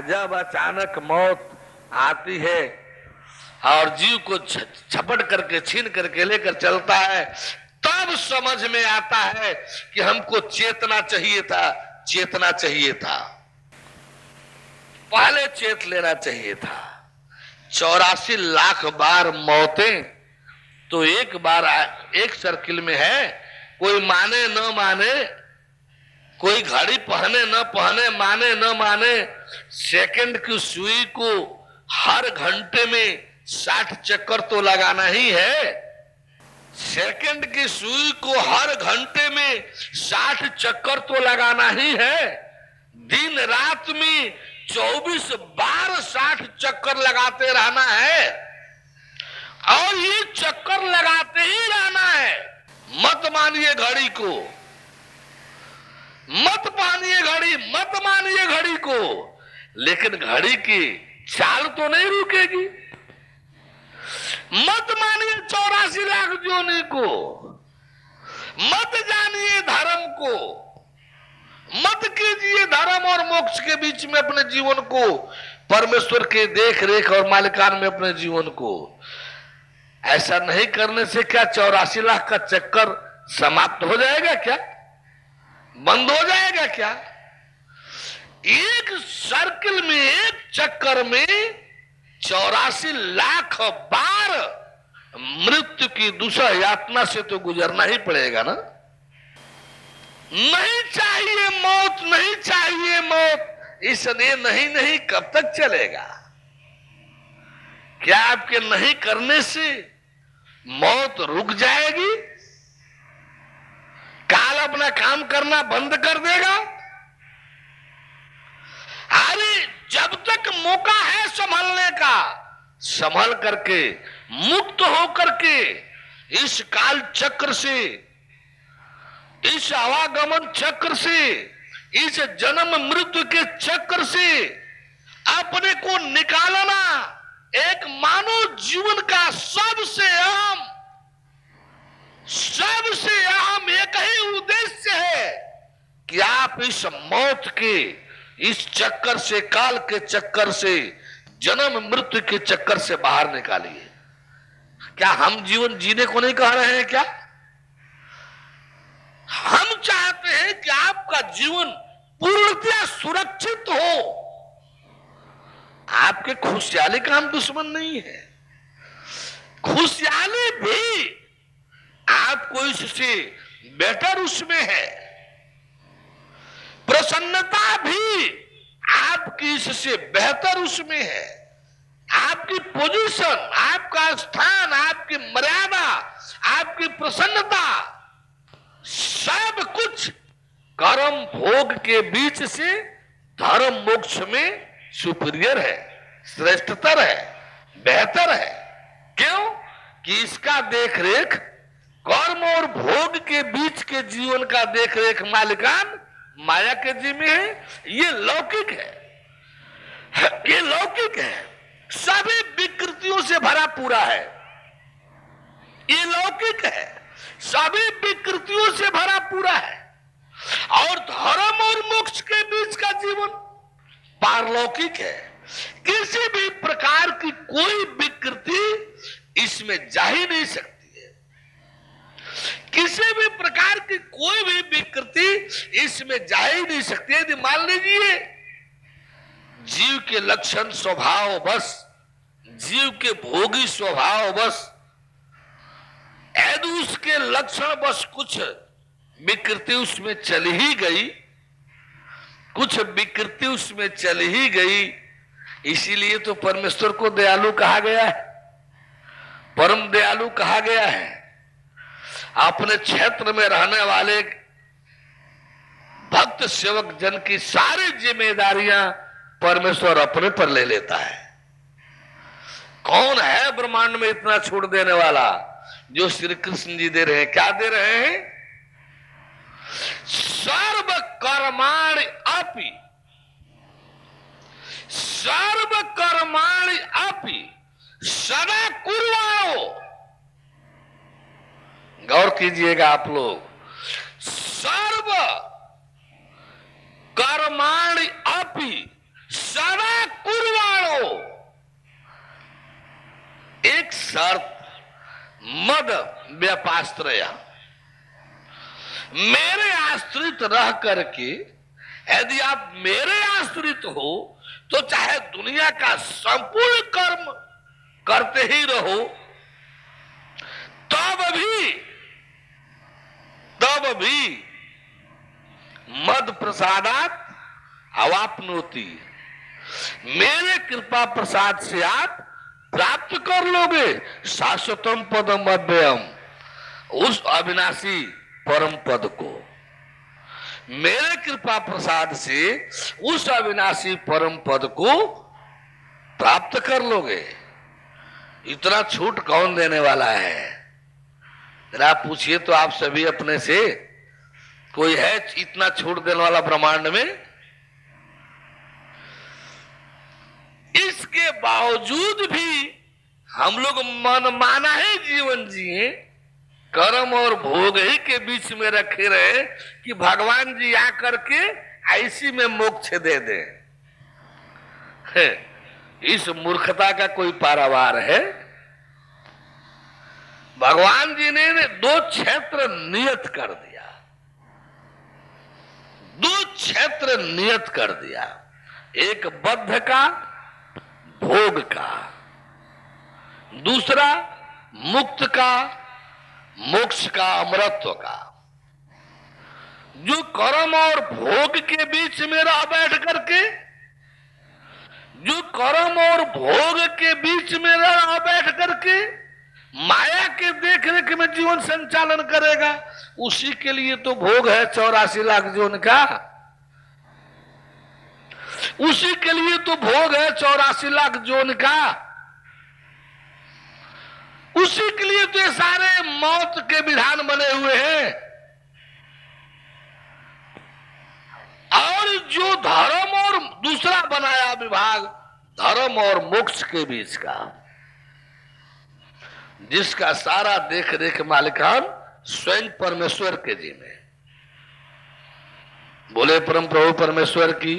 जब अचानक मौत आती है और जीव को झपट करके छीन करके लेकर चलता है, तब समझ में आता है कि हमको चेतना चाहिए था, चेतना चाहिए था, पहले चेत लेना चाहिए था। 84 लाख बार मौतें तो एक बार एक सर्किल में है, कोई माने न माने, कोई घड़ी पहने न पहने, माने न माने, सेकंड की सुई को हर घंटे में 60 चक्कर तो लगाना ही है। सेकंड की सुई को हर घंटे में 60 चक्कर तो लगाना ही है। दिन रात में 24 बार 60 चक्कर लगाते रहना है और ये चक्कर लगाते ही रहना है। मत मानिए घड़ी को, मत मानिए घड़ी, मत मानिए घड़ी को, लेकिन घड़ी की चाल तो नहीं रुकेगी। मत मानिए 84 लाख जोनी को, मत जानिए धर्म को, मत कीजिए धर्म और मोक्ष के बीच में अपने जीवन को, परमेश्वर के देख रेख और मालिकान में अपने जीवन को। ऐसा नहीं करने से क्या 84 लाख का चक्कर समाप्त हो जाएगा क्या, बंद हो जाएगा क्या? एक सर्किल में, एक चक्कर में 84 लाख बार मृत्यु की दूसरा यातना से तो गुजरना ही पड़ेगा ना। नहीं चाहिए मौत, नहीं चाहिए मौत, इसलिए नहीं नहीं कब तक चलेगा? क्या आपके नहीं करने से मौत रुक जाएगी? काल अपना काम करना बंद कर देगा? अरे जब तक मौका है संभलने का, संभल करके, मुक्त होकर के इस काल चक्र से, इस आवागमन चक्र से, इस जन्म मृत्यु के चक्र से अपने को निकालना एक मानव जीवन का सबसे अहम एक ही उद्देश्य है कि आप इस मौत के इस चक्कर से, काल के चक्कर से, जन्म मृत्यु के चक्कर से बाहर निकालिए। क्या हम जीवन जीने को नहीं कह रहे हैं क्या? हम चाहते हैं कि आपका जीवन पूर्णतया सुरक्षित हो। आपके खुशहाली का हम दुश्मन नहीं है। खुशहाली भी आपको इससे बेटर उसमें है, प्रसन्नता भी आपकी इससे बेहतर उसमें है। आपकी पोजीशन, आपका स्थान, आपकी मर्यादा, आपकी प्रसन्नता, सब कुछ कर्म भोग के बीच से धर्म मोक्ष में सुपीरियर है, श्रेष्ठतर है, बेहतर है। क्यों कि इसका देखरेख, कर्म और भोग के बीच के जीवन का देखरेख मालिकान माया के जिम्मे है। ये लौकिक है, ये लौकिक है, सभी विकृतियों से भरा पूरा है। ये लौकिक है, सभी विकृतियों से भरा पूरा है। और धर्म और मोक्ष के बीच का जीवन पारलौकिक है। किसी भी प्रकार की कोई विकृति इसमें जा ही नहीं सकती है। किसी भी प्रकार की कोई भी विकृति इसमें जा ही नहीं सकती है। यदि मान लीजिए जीव के लक्षण स्वभाव बस, जीव के भोगी स्वभाव बस, यदि उसके लक्षण बस कुछ विकृति उसमें चली ही गई, कुछ विकृति उसमें चली ही गई, इसीलिए तो परमेश्वर को दयालु कहा गया है, परम दयालु कहा गया है। अपने क्षेत्र में रहने वाले भक्त सेवक जन की सारी जिम्मेदारियां परमेश्वर अपने पर ले लेता है। कौन है ब्रह्मांड में इतना छोड़ देने वाला जो श्री कृष्ण जी दे रहे हैं? क्या दे रहे हैं? सर्व कर्माणि अपि, सर्व कर्माणि अपि सदा कुर्वाणो। गौर कीजिएगा आप लोग, सर्व कर्माणि अपि सदा शर्त मद व्यपाश्रय, मेरे आश्रित रह करके यदि आप मेरे आश्रित हो तो चाहे दुनिया का संपूर्ण कर्म करते ही रहो, तब भी मद प्रसादात अवाप्नोति, मेरे कृपा प्रसाद से आप प्राप्त कर लोगे शाश्वतम पदम अव्ययम, उस अविनाशी परम पद को। मेरे कृपा प्रसाद से उस अविनाशी परम पद को प्राप्त कर लोगे। इतना छूट कौन देने वाला है? जरा पूछिए तो आप सभी अपने से, कोई है इतना छूट देने वाला ब्रह्मांड में? इसके बावजूद भी हम लोग मनमाना ही जीवन जिए, कर्म और भोग ही के बीच में रखे रहे कि भगवान जी आकर के ऐसी में मोक्ष दे दे। इस मूर्खता का कोई पारावार है? भगवान जी ने 2 क्षेत्र नियत कर दिया, 2 क्षेत्र नियत कर दिया, एक बद्ध का भोग का, दूसरा मुक्त का मोक्ष का अमरत्व का। जो कर्म और भोग के बीच में रह बैठ करके, जो कर्म और भोग के बीच में रह बैठ करके माया के देख रेख में जीवन संचालन करेगा, उसी के लिए तो भोग है 84 लाख जीवन का। उसी के लिए तो भोग है 84 लाख जीवन का। उसी के लिए तो ये सारे मौत के विधान बने हुए हैं। और जो धर्म और दूसरा बनाया विभाग, धर्म और मोक्ष के बीच का, जिसका सारा देख रेख मालिकान स्वयं परमेश्वर के जी में। बोले परम प्रभु परमेश्वर की।